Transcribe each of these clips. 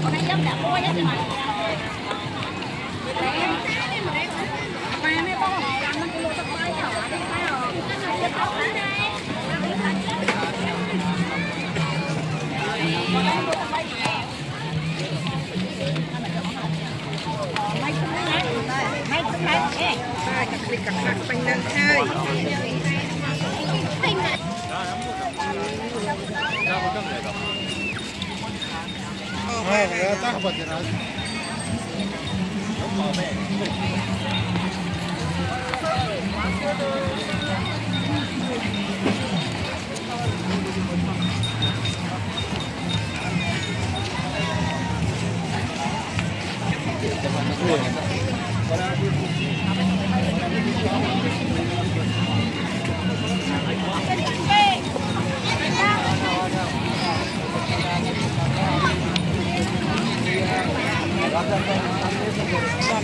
con này dám đã mua giá thì mày mày mấy con làm nó kilo tao bay hả đi bay hả đi tao đấy mấy cái này hai cái clip cắt cắt bánh năng hai tak buat jelas.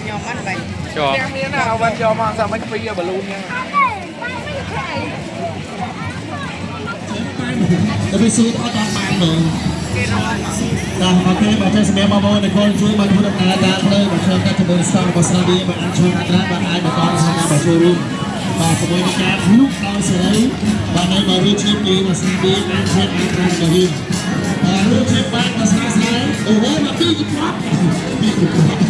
nhom ăn vậy Cho. Em nào bạn cho mang sang bánh phi ở balloon nha. ទៅពីស៊ូអត់តាមបានមើលដល់អូខេបើចេះសម្រាប់បងប្អូនในคนជួយបានធ្វើដំណើរការផ្លូវបើឆ្លងកាត់ជាមួយស្តង់របស់ស្នាឌីបានអញ្ជើញអត្រាបានអាចបន្តសហការបើចូលរួមបាទជាមួយនឹងការភ្លុកដោយសេរីបាននៅមករៀបជាពីស្នាឌីបានធ្វើអត្រាទៅវិញរៀបជាបានមកស្នាស្នាអូមកពីជាប់ពីជាប់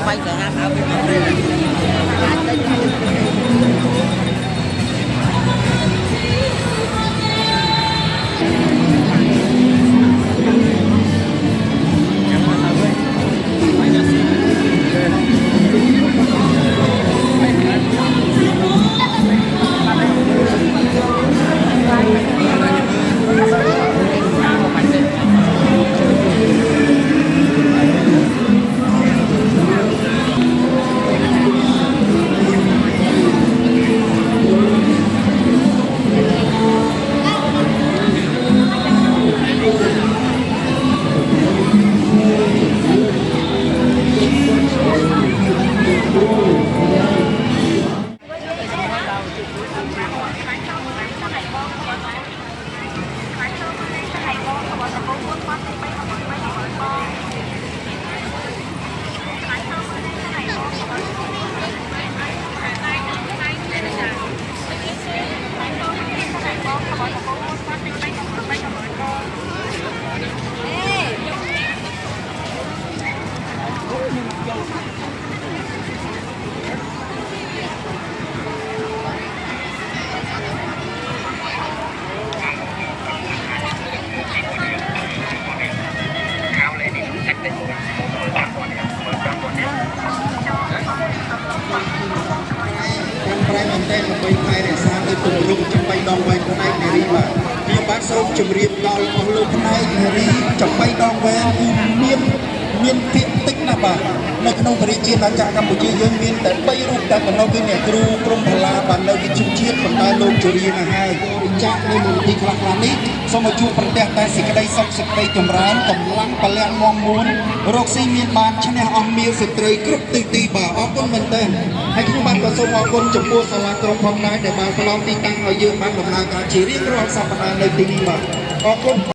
bay cả ham áoជំរាបដល់អស់លោកផ្នែកនារីចំបៃដងវែងគឺមានភាគតិចណាស់បាទនៅក្នុងបរិជាណាចក្រកម្ពុជាយើងមានតែ3រូបតែប៉ុណ្ណោះគឺអ្នកគ្រូក្រុមផាឡាបាននៅវិទ្យុជាតិប៉ុន្តែលោកជរាណាស់ហើយចាក់នៅមន្ទីរខ្លះៗនេះសូមឲ្យជួបប្រទះតែសេចក្តីសុខសេចក្តីចម្រើនកម្លាំងពលៈងំមួនរកស៊ីមានបានឈ្នះអស់មាសស្ត្រីគ្រប់ទិសទីបាទអរគុណមែនទែនហើយខ្ញុំបាទក៏សូមអរគុណចំពោះសាលាក្រុងផងដែរដែលបានផ្ដល់ទីតាំងឲ្យយើងបានដំណើរការជារៀងរាល់សប្តាហ៍នៅទីនេះបាទអរគុណ